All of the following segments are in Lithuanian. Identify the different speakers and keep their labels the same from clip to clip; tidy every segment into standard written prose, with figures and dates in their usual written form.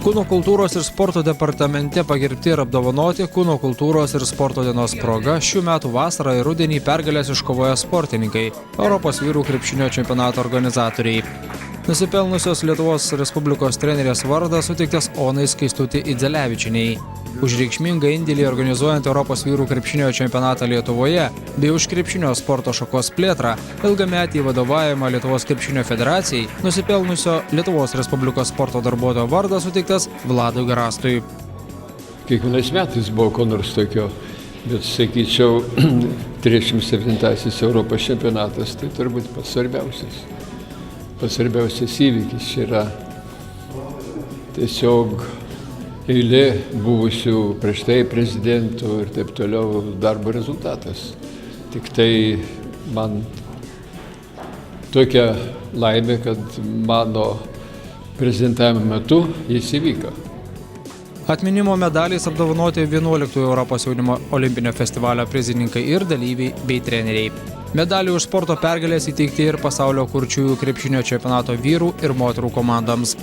Speaker 1: Kūno kultūros ir sporto departamente pagerbti ir apdovanoti Kūno kultūros ir sporto dienos proga šių metų vasarą ir rudenį pergalės iškovoję sportininkai, Europos vyrų krepšinio čempionato organizatoriai. Nusipelnusios Lietuvos Respublikos trenerės vardas suteiktas Onai Skaistutei Idzelevičienei. Už reikšmingą indėlį organizuojant Europos vyrų krepšinio čempionatą Lietuvoje bei už krepšinio sporto šakos plėtrą, ilgametį vadovavimą Lietuvos krepšinio federacijai, nusipelnusio Lietuvos Respublikos sporto darbuotojo vardas suteiktas Vladui Garastui.
Speaker 2: Kiekvienais metais buvo ko nors tokio, bet sakyčiau, 37-asis Europos čempionatas tai turbūt pats svarbiausias. Pats svarbiausias įvykis čia yra tiesiog eilė buvusių prieš tai prezidentų ir taip toliau darbo rezultatas. Tik tai man tokia laimė, kad mano prezidentavimo metu jis įvyko.
Speaker 1: Atminimo medaliais apdovanoti 11 Europos jaunimo olimpinio festivalio prizininkai ir dalyviai bei treneriai. Medalių už sporto pergalės įteikti ir pasaulio kurčiųjų krepšinio čempionato vyrų ir moterų komandoms.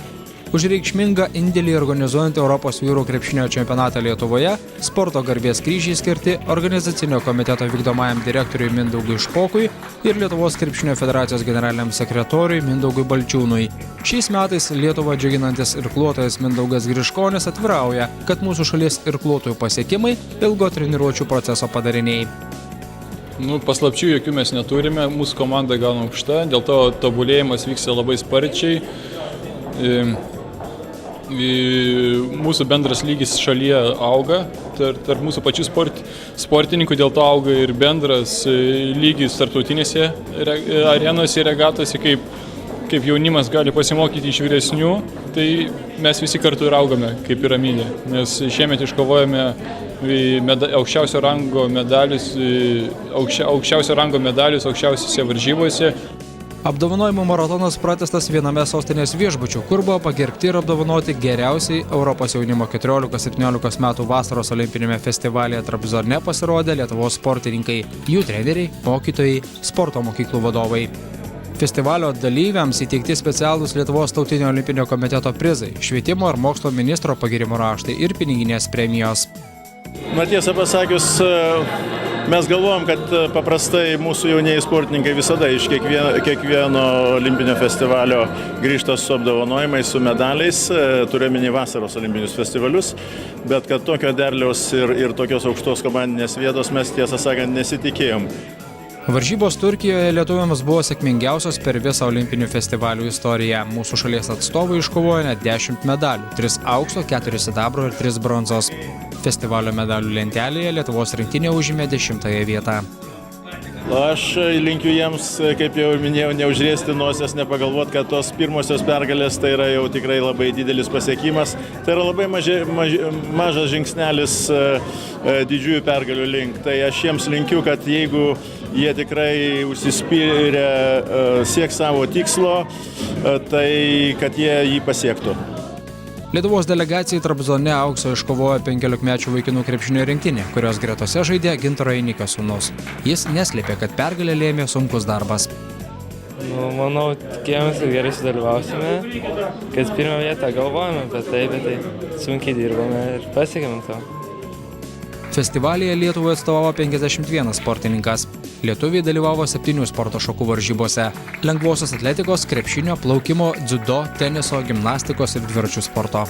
Speaker 1: Už reikšmingą indėlį organizuojant Europos vyrų krepšinio čempionatą Lietuvoje, sporto garbės kryžiai skirti organizacinio komiteto vykdomajam direktoriui Mindaugui Špokui ir Lietuvos krepšinio federacijos generaliniam sekretoriui Mindaugui Balčiūnui. Šiais metais Lietuvą džiuginantis irkluotojas Mindaugas Griškonis atvirauja, kad mūsų šalies irkluotojų pasiekimai ilgo treniruočių proceso padariniai.
Speaker 3: Paslapčių jokių mes neturime, mūsų komanda gan aukšta, dėl to tobulėjimas vyksta labai sparčiai. Mūsų bendras lygis šalyje auga, tarp mūsų pačių sportininkų dėl to auga ir bendras lygis tarptautinėse arenose ir regatose, kaip jaunimas gali pasimokyti iš vyresnių, tai mes visi kartu ir augame kaip piramidė, nes šiemet iškovojame aukščiausio rango medalius aukščiausiose varžybose.
Speaker 1: Apdovanojimų maratonas pratęstas viename sostinės viešbučių, kur buvo pagerbti ir apdovanoti geriausiai Europos jaunimo 14-17 metų vasaros olimpinėme festivalyje Trabzone pasirodė Lietuvos sportininkai, jų treneriai, mokytojai, sporto mokyklų vadovai. Festivalio dalyviams įteikti specialūs Lietuvos tautinio olimpinio komiteto prizai, švietimo ir mokslo ministro pagyrimo raštai ir piniginės premijos.
Speaker 4: Tiesą pasakius, mes galvojam, kad paprastai mūsų jaunieji sportininkai visada iš kiekvieno olimpinio festivalio grįžta su apdovanojimais, su medaliais, turėjome vasaros olimpinius festivalius, bet kad tokio derliaus ir tokios aukštos komandinės vietos mes tiesą sakant nesitikėjom.
Speaker 1: Varžybos Turkijoje lietuviams buvo sėkmingiausios per visą olimpinių festivalių istoriją. Mūsų šalies atstovai iškovojo net 10 medalių, 3 aukso, 4 sidabro ir 3 bronzos. Festivalio medalių lentelėje Lietuvos rinktinė užėmė 10-ąją vietą.
Speaker 4: Aš linkiu jiems, kaip jau minėjau, neužriesti nosies, nepagalvoti, kad tos pirmosios pergalės tai yra jau tikrai labai didelis pasiekimas. Tai yra labai mažas žingsnelis didžiųjų pergalių link. Tai aš jiems linkiu, kad jeigu jie tikrai užsispyrę sieks savo tikslo, tai kad jie jį pasiektų.
Speaker 1: Lietuvos delegacijai Trabzone aukso iškovojo 15-mečių vaikinų krepšinio rinktinė, kurios gretose žaidė Gintaro Einikio sūnus. Jis neslėpė, kad pergalę lėmė sunkus darbas.
Speaker 5: Manau, tikėjomės, kad gerai sudalyvausime, kad pirmą vietą galvojame apie tai, bet sunkiai dirbame ir pasiekėme to.
Speaker 1: Festivalyje Lietuvai atstovavo 51 sportininkas. Lietuviai dalyvavo 7 sporto šakų varžybose – lengvosios atletikos, krepšinio, plaukimo, dziudo, teniso, gimnastikos ir dviračių sporto.